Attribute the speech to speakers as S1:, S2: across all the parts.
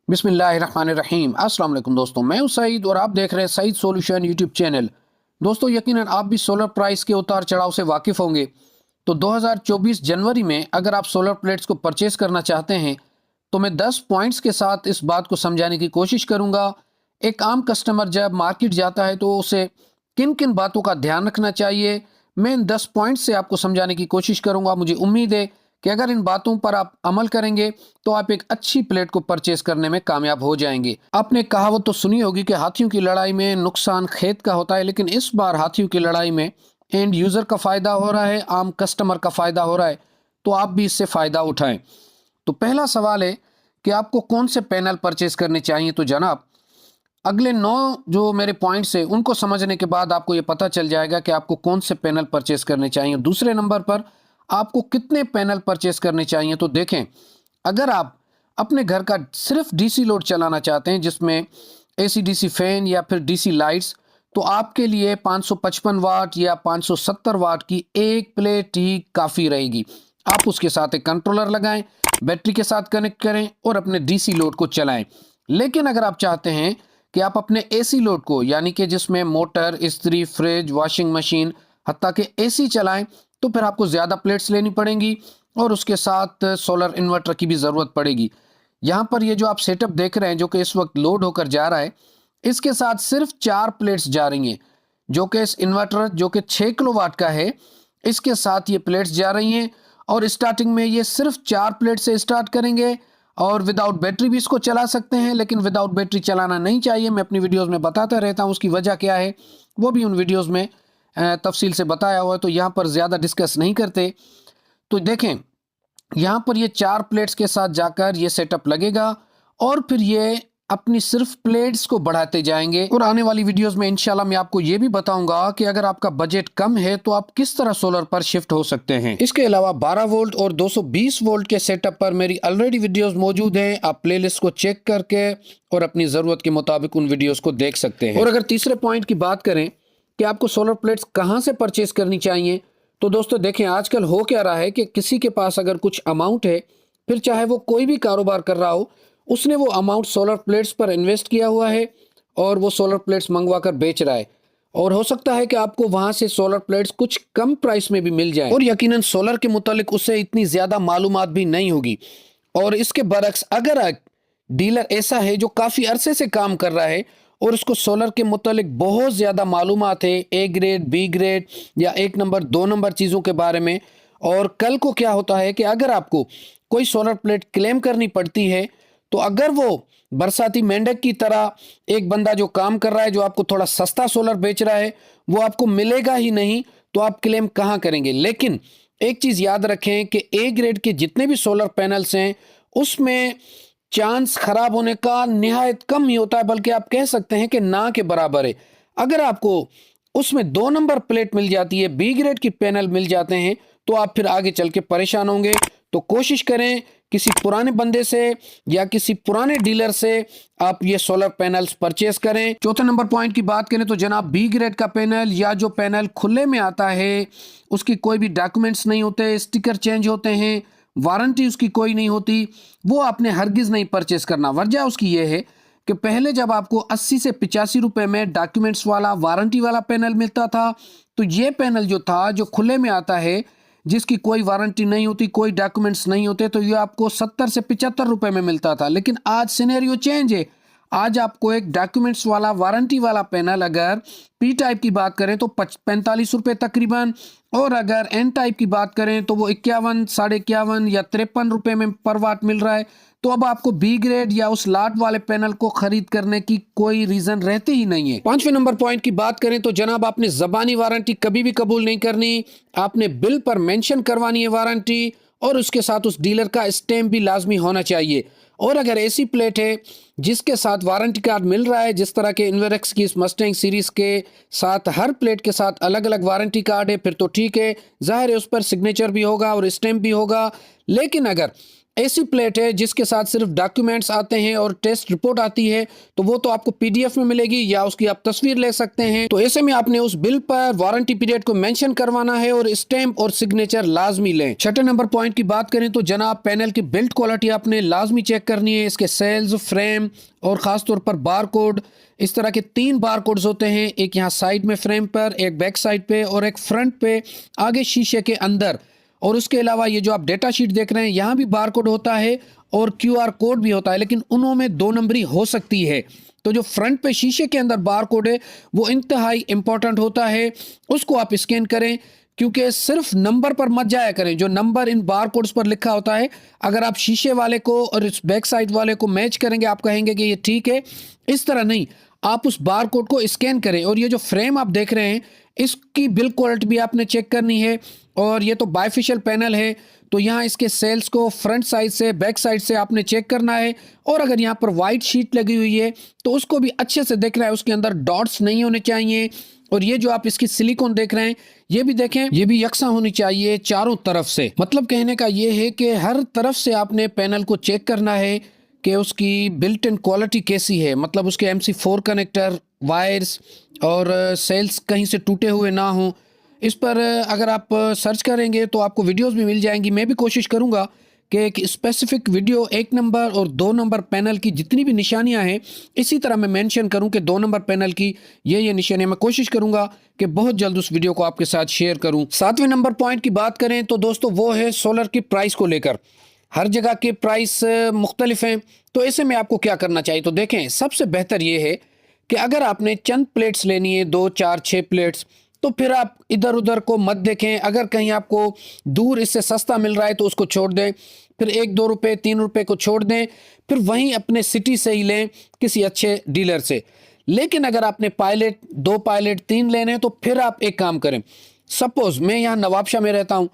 S1: बिस्मिल्लाहिर्रहमानिर्रहीम। अस्सलाम वालेकुम दोस्तों, मैं हूं सईद और आप देख रहे हैं सईद सॉल्यूशन यूट्यूब चैनल। दोस्तों, यकीनन आप भी सोलर प्राइस के उतार चढ़ाव से वाकिफ़ होंगे। तो 2024 जनवरी में अगर आप सोलर प्लेट्स को परचेज करना चाहते हैं तो मैं 10 पॉइंट्स के साथ इस बात को समझाने की कोशिश करूंगा। एक आम कस्टमर जब मार्केट जाता है तो उसे किन किन बातों का ध्यान रखना चाहिए, मैं इन 10 पॉइंट्स से आपको समझाने की कोशिश करूंगा। मुझे उम्मीद है कि अगर इन बातों पर आप अमल करेंगे तो आप एक अच्छी प्लेट को परचेज करने में कामयाब हो जाएंगे। आपने कहावत तो सुनी होगी कि हाथियों की लड़ाई में नुकसान खेत का होता है, लेकिन इस बार हाथियों की लड़ाई में एंड यूजर का फायदा हो रहा है, आम कस्टमर का फायदा हो रहा है। तो आप भी इससे फायदा उठाएं। तो पहला सवाल है कि आपको कौन से पैनल परचेज करने चाहिए। तो जनाब, अगले 9 जो मेरे पॉइंट्स हैं उनको समझने के बाद आपको ये पता चल जाएगा कि आपको कौन से पैनल परचेज करने चाहिए। दूसरे नंबर पर आपको कितने पैनल परचेज करने चाहिए। तो देखें, अगर आप अपने घर का सिर्फ डीसी लोड चलाना चाहते हैं जिसमें एसी डीसी फैन या फिर डीसी लाइट्स, तो आपके लिए 555 वाट या 570 वाट की एक प्लेट ही काफ़ी रहेगी। आप उसके साथ एक कंट्रोलर लगाएं, बैटरी के साथ कनेक्ट करें और अपने डीसी लोड को चलाएं। लेकिन अगर आप चाहते हैं कि आप अपने एसी लोड को, यानी कि जिसमें मोटर, इस्त्री, फ्रिज, वॉशिंग मशीन, हत्ता के एसी चलाएं, तो फिर आपको ज़्यादा प्लेट्स लेनी पड़ेंगी और उसके साथ सोलर इन्वर्टर की भी ज़रूरत पड़ेगी। यहाँ पर ये जो आप सेटअप देख रहे हैं जो कि इस वक्त लोड होकर जा रहा है, इसके साथ सिर्फ 4 प्लेट्स जा रही हैं, जो कि इस इन्वर्टर जो कि 6 किलोवाट का है, इसके साथ ये प्लेट्स जा रही हैं। और स्टार्टिंग में ये सिर्फ 4 प्लेट से स्टार्ट करेंगे और विदाउट बैटरी भी इसको चला सकते हैं, लेकिन विदाउट बैटरी चलाना नहीं चाहिए। मैं अपनी वीडियोस में बताता रहता हूँ, उसकी वजह क्या है वो भी उन वीडियोस में तफसील से बताया हुआ है, तो यहाँ पर ज़्यादा डिस्कस नहीं करते। तो देखें, यहाँ पर ये 4 प्लेट्स के साथ जाकर ये सेटअप लगेगा और फिर ये अपनी सिर्फ प्लेट्स को बढ़ाते जाएंगे। और आने वाली वीडियोस में इंशाल्लाह मैं आपको ये भी बताऊंगा कि अगर आपका बजट कम है तो आप किस तरह सोलर पर शिफ्ट हो सकते हैं। इसके अलावा 12 वोल्ट और 220 वोल्ट के सेटअप पर मेरी ऑलरेडी वीडियोस मौजूद हैं। आप प्लेलिस्ट को चेक करके और अपनी ज़रूरत के मुताबिक उन वीडियोस को देख सकते हैं। और अगर तीसरे पॉइंट की बात करें कि आपको सोलर प्लेट्स कहाँ से परचेज करनी चाहिए, तो दोस्तों देखें, आजकल हो क्या रहा है कि किसी के पास अगर कुछ अमाउंट है, फिर चाहे वो कोई भी कारोबार कर रहा हो, उसने वो अमाउंट सोलर प्लेट्स पर इन्वेस्ट किया हुआ है और वो सोलर प्लेट्स मंगवा कर बेच रहा है। और हो सकता है कि आपको वहां से सोलर प्लेट्स कुछ कम प्राइस में भी मिल जाए और यकीनन सोलर के मुतालिक उसे इतनी ज़्यादा मालूमात भी नहीं होगी। और इसके बरक्स अगर डीलर ऐसा है जो काफ़ी अरसे से काम कर रहा है और उसको सोलर के मुतालिक बहुत ज़्यादा मालूमात है, ए ग्रेड, बी ग्रेड या 1 नंबर 2 नंबर चीज़ों के बारे में, और कल को क्या होता है कि अगर आपको कोई सोलर प्लेट क्लेम करनी पड़ती है तो अगर वो बरसाती मेंढक की तरह एक बंदा जो काम कर रहा है, जो आपको थोड़ा सस्ता सोलर बेच रहा है, वो आपको मिलेगा ही नहीं, तो आप क्लेम कहाँ करेंगे। लेकिन एक चीज़ याद रखें कि ए ग्रेड के जितने भी सोलर पैनल्स हैं उसमें चांस खराब होने का निहायत कम ही होता है, बल्कि आप कह सकते हैं कि ना के बराबर है। अगर आपको उसमें 2 नंबर प्लेट मिल जाती है, बी ग्रेड की पैनल मिल जाते हैं, तो आप फिर आगे चल के परेशान होंगे। तो कोशिश करें किसी पुराने बंदे से या किसी पुराने डीलर से आप ये सोलर पैनल्स परचेस करें। चौथे नंबर पॉइंट की बात करें तो जनाब, बी ग्रेड का पैनल या जो पैनल खुले में आता है, उसकी कोई भी डॉक्यूमेंट्स नहीं होते, स्टिकर चेंज होते हैं, वारंटी उसकी कोई नहीं होती, वो आपने हरगिज़ नहीं परचेस करना। वजह उसकी ये है कि पहले जब आपको 80 से 85 रुपए में डॉक्यूमेंट्स वाला, वारंटी वाला पैनल मिलता था, तो ये पैनल जो था, जो खुले में आता है, जिसकी कोई वारंटी नहीं होती, कोई डॉक्यूमेंट्स नहीं होते, तो ये आपको 70 से 75 रुपए में मिलता था। लेकिन आज सिनेरियो चेंज है। आज आपको एक डॉक्यूमेंट्स वाला, वारंटी वाला पैनल अगर पी टाइप की बात करें तो 45 रुपए तकरीबन, और अगर एन टाइप की बात करें तो वो 51, 51.5 या 53 रुपए में पर वाट मिल रहा है। तो अब आपको बी ग्रेड या उस लाट वाले पैनल को खरीद करने की कोई रीजन रहते ही नहीं है। 5वें नंबर पॉइंट की बात करें तो जनाब, आपने जबानी वारंटी कभी भी कबूल नहीं करनी। आपने बिल पर मेंशन करवानी है वारंटी, और उसके साथ उस डीलर का स्टैम्प भी लाजमी होना चाहिए। और अगर ऐसी प्लेट है जिसके साथ वारंटी कार्ड मिल रहा है, जिस तरह के इन्वेरेक्स की इस मस्टैंग सीरीज के साथ हर प्लेट के साथ अलग अलग वारंटी कार्ड है, फिर तो ठीक है, जाहिर है उस पर सिग्नेचर भी होगा और स्टैम्प भी होगा। लेकिन अगर ऐसी प्लेट है जिसके साथ सिर्फ डॉक्यूमेंट्स आते हैं और टेस्ट रिपोर्ट आती है, तो वो तो आपको पीडीएफ में मिलेगी या उसकी आप तस्वीर ले सकते हैं। तो ऐसे में आपने उस बिल पर वारंटी पीरियड को मेंशन करवाना है और स्टैम्प और सिग्नेचर लाजमी लें। छठे नंबर पॉइंट की बात करें तो जनाब, पैनल की बिल्ड क्वालिटी आपने लाजमी चेक करनी है। इसके सेल्स, फ्रेम और खासतौर पर बार कोड, इस तरह के 3 बार कोड्स होते हैं, एक यहाँ साइड में फ्रेम पर, एक बैक साइड पे और एक फ्रंट पे आगे शीशे के अंदर। और उसके अलावा ये जो आप डेटा शीट देख रहे हैं, यहाँ भी बार कोड होता है और क्यूआर कोड भी होता है, लेकिन उनमें 2 नंबरी हो सकती है। तो जो फ्रंट पे शीशे के अंदर बार कोड है वो इंतहाई इंपॉर्टेंट होता है, उसको आप स्कैन करें, क्योंकि सिर्फ नंबर पर मत जाया करें। जो नंबर इन बार कोड्स पर लिखा होता है, अगर आप शीशे वाले को और इस बैक साइड वाले को मैच करेंगे, आप कहेंगे कि ये ठीक है, इस तरह नहीं, आप उस बार कोड को स्कैन करें। और ये जो फ्रेम आप देख रहे हैं, इसकी बिल्ड क्वालिटी भी आपने चेक करनी है। और ये तो बाइफेशियल पैनल है, तो यहाँ इसके सेल्स को फ्रंट साइड से, बैक साइड से आपने चेक करना है। और अगर यहाँ पर वाइट शीट लगी हुई है तो उसको भी अच्छे से देखना है, उसके अंदर डॉट्स नहीं होने चाहिए। और ये जो आप इसकी सिलिकॉन देख रहे हैं, ये भी देखें, ये भी यकसा होनी चाहिए चारों तरफ से। मतलब कहने का ये है कि हर तरफ से आपने पैनल को चेक करना है कि उसकी बिल्ट इन क्वालिटी कैसी है। मतलब उसके MC4 कनेक्टर, वायर्स और सेल्स कहीं से टूटे हुए ना हों। इस पर अगर आप सर्च करेंगे तो आपको वीडियोस भी मिल जाएंगी। मैं भी कोशिश करूंगा कि एक स्पेसिफिक वीडियो 1 नंबर और 2 नंबर पैनल की जितनी भी निशानियां हैं, इसी तरह मैं मेंशन करूं कि 2 नंबर पैनल की ये निशानियां, मैं कोशिश करूंगा कि बहुत जल्द उस वीडियो को आपके साथ शेयर करूं। 7वें नंबर पॉइंट की बात करें तो दोस्तों, वो है सोलर की प्राइस को लेकर। हर जगह के प्राइस मुख्तलिफ हैं, तो ऐसे में आपको क्या करना चाहिए? तो देखें, सबसे बेहतर ये है कि अगर आपने चंद प्लेट्स लेनी है, 2, 4, 6 प्लेट्स, तो फिर आप इधर उधर को मत देखें। अगर कहीं आपको दूर इससे सस्ता मिल रहा है तो उसको छोड़ दें, फिर 1-2 रुपये 3 रुपये को छोड़ दें, फिर वहीं अपने सिटी से ही लें, किसी अच्छे डीलर से। लेकिन अगर आपने पायलट, 2 पायलट, 3 लेने हैं, तो फिर आप एक काम करें। सपोज मैं यहाँ नवाबशाह में रहता हूँ,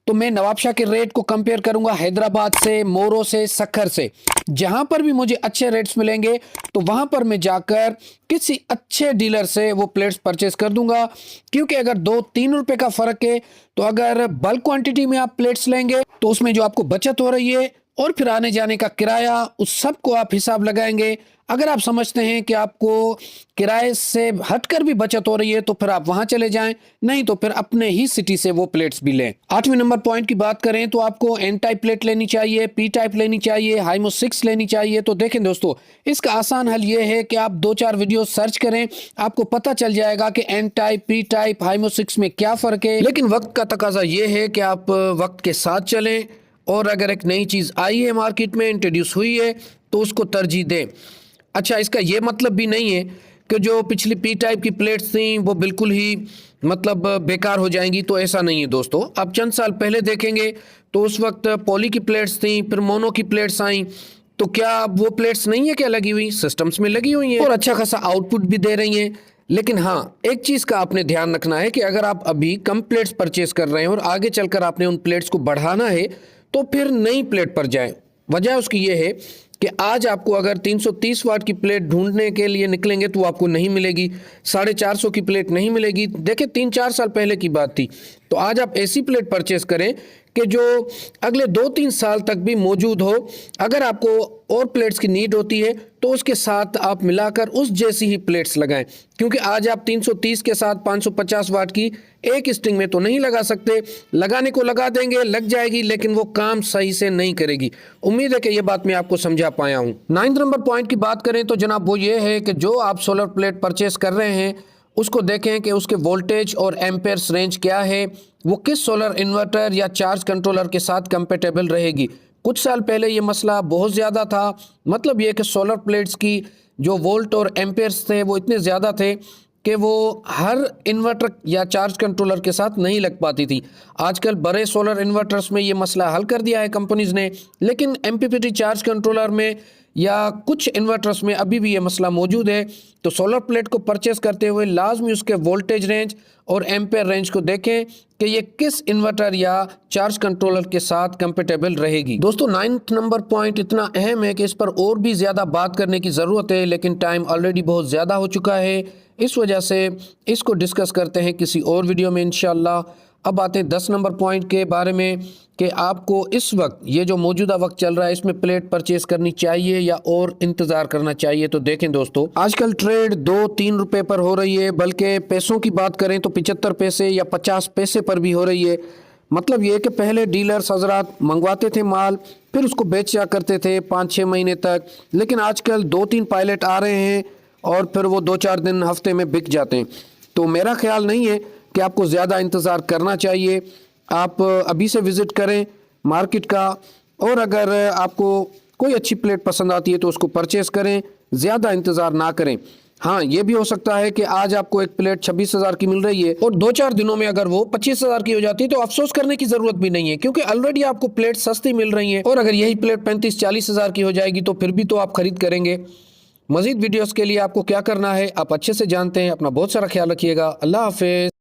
S1: तो मैं नवाबशाह के रेट को कंपेयर करूंगा हैदराबाद से, मोरो से, सक्खर से। जहां पर भी मुझे अच्छे रेट्स मिलेंगे तो वहां पर मैं जाकर किसी अच्छे डीलर से वो प्लेट्स परचेस कर दूंगा। क्योंकि अगर 2-3 रुपए का फर्क है, तो अगर बल्क क्वांटिटी में आप प्लेट्स लेंगे तो उसमें जो आपको बचत हो रही है और फिर आने जाने का किराया, उस सब को आप हिसाब लगाएंगे। अगर आप समझते हैं कि आपको किराए से हटकर भी बचत हो रही है तो फिर आप वहां चले जाएं, नहीं तो फिर अपने ही सिटी से वो प्लेट्स भी लें। 8वें नंबर पॉइंट की बात करें तो आपको N टाइप प्लेट लेनी चाहिए, P टाइप लेनी चाहिए, हाइमो 6 लेनी चाहिए। तो देखें दोस्तों, इसका आसान हल ये है कि आप 2-4 वीडियो सर्च करें, आपको पता चल जाएगा कि N टाइप, P टाइप, हाइमो 6 में क्या फर्क है। लेकिन वक्त का तकाजा ये है कि आप वक्त के साथ चलें, और अगर एक नई चीज आई है मार्केट में, इंट्रोड्यूस हुई है, तो उसको तरजीह दें। अच्छा, इसका ये मतलब भी नहीं है कि जो पिछली P टाइप की प्लेट्स थी वो बिल्कुल ही मतलब बेकार हो जाएंगी, तो ऐसा नहीं है दोस्तों। आप चंद साल पहले देखेंगे तो उस वक्त पॉली की प्लेट्स थी, फिर मोनो की प्लेट्स आई, तो क्या वो प्लेट्स नहीं है क्या लगी हुई? सिस्टम्स में लगी हुई हैं और अच्छा खासा आउटपुट भी दे रही हैं। लेकिन हाँ, एक चीज़ का आपने ध्यान रखना है कि अगर आप अभी कम प्लेट्स परचेस कर रहे हैं और आगे चलकर आपने उन प्लेट्स को बढ़ाना है, तो फिर नई प्लेट पर जाएं। वजह उसकी ये है कि आज आपको अगर 330 वाट की प्लेट ढूंढने के लिए निकलेंगे तो आपको नहीं मिलेगी, 450 की प्लेट नहीं मिलेगी। देखिए, 3-4 साल पहले की बात थी। तो आज आप ऐसी प्लेट परचेस करें कि जो अगले 2-3 साल तक भी मौजूद हो। अगर आपको और प्लेट्स की नीड होती है तो उसके साथ आप मिलाकर उस जैसी ही प्लेट्स लगाएं, क्योंकि आज आप 330 के साथ 550 वाट की एक स्ट्रिंग में तो नहीं लगा सकते। लगाने को लगा देंगे, लग जाएगी, लेकिन वो काम सही से नहीं करेगी। उम्मीद है कि ये बात मैं आपको समझा पाया हूँ। 9वें नंबर पॉइंट की बात करें तो जनाब, वो ये है कि जो आप सोलर प्लेट परचेस कर रहे हैं उसको देखें कि उसके वोल्टेज और एम्पेयर्स रेंज क्या है, वो किस सोलर इन्वर्टर या चार्ज कंट्रोलर के साथ कंपेटेबल रहेगी। कुछ साल पहले ये मसला बहुत ज़्यादा था। मतलब ये कि सोलर प्लेट्स की जो वोल्ट और एम्पेयर्स थे वो इतने ज़्यादा थे कि वो हर इन्वर्टर या चार्ज कंट्रोलर के साथ नहीं लग पाती थी। आजकल बड़े सोलर इन्वर्टर्स में ये मसला हल कर दिया है कंपनीज़ ने, लेकिन MPPT चार्ज कंट्रोलर में या कुछ इन्वर्टर्स में अभी भी ये मसला मौजूद है। तो सोलर प्लेट को परचेस करते हुए लाजमी उसके वोल्टेज रेंज और एम्पेयर रेंज को देखें कि ये किस इन्वर्टर या चार्ज कंट्रोलर के साथ कंपेटेबल रहेगी। दोस्तों, 9th नंबर पॉइंट इतना अहम है कि इस पर और भी ज़्यादा बात करने की ज़रूरत है, लेकिन टाइम ऑलरेडी बहुत ज़्यादा हो चुका है। इस वजह से इसको डिस्कस करते हैं किसी और वीडियो में इंशाल्लाह। अब आते हैं 10 नंबर पॉइंट के बारे में कि आपको इस वक्त ये जो मौजूदा वक्त चल रहा है इसमें प्लेट परचेज करनी चाहिए या और इंतज़ार करना चाहिए। तो देखें दोस्तों, आजकल ट्रेड 2-3 रुपए पर हो रही है, बल्कि पैसों की बात करें तो 75 पैसे या 50 पैसे पर भी हो रही है। मतलब ये कि पहले डीलर्स हजरात मंगवाते थे माल, फिर उसको बेचा करते थे 5-6 महीने तक, लेकिन आजकल 2-3 पायलट आ रहे हैं और फिर वो 2-4 दिन हफ्ते में बिक जाते हैं। तो मेरा ख्याल नहीं है कि आपको ज़्यादा इंतज़ार करना चाहिए। आप अभी से विज़िट करें मार्केट का, और अगर आपको कोई अच्छी प्लेट पसंद आती है तो उसको परचेज़ करें, ज़्यादा इंतज़ार ना करें। हाँ, ये भी हो सकता है कि आज आपको एक प्लेट 26,000 की मिल रही है और 2-4 दिनों में अगर वो 25,000 की हो जाती है तो अफसोस करने की ज़रूरत भी नहीं है, क्योंकि ऑलरेडी आपको प्लेट सस्ती मिल रही है। और अगर यही प्लेट 35-40,000 की हो जाएगी तो फिर भी तो आप खरीद करेंगे। मज़ीद वीडियोस के लिए आपको क्या करना है आप अच्छे से जानते हैं। अपना बहुत सारा ख्याल रखिएगा। अल्लाह हाफिज़।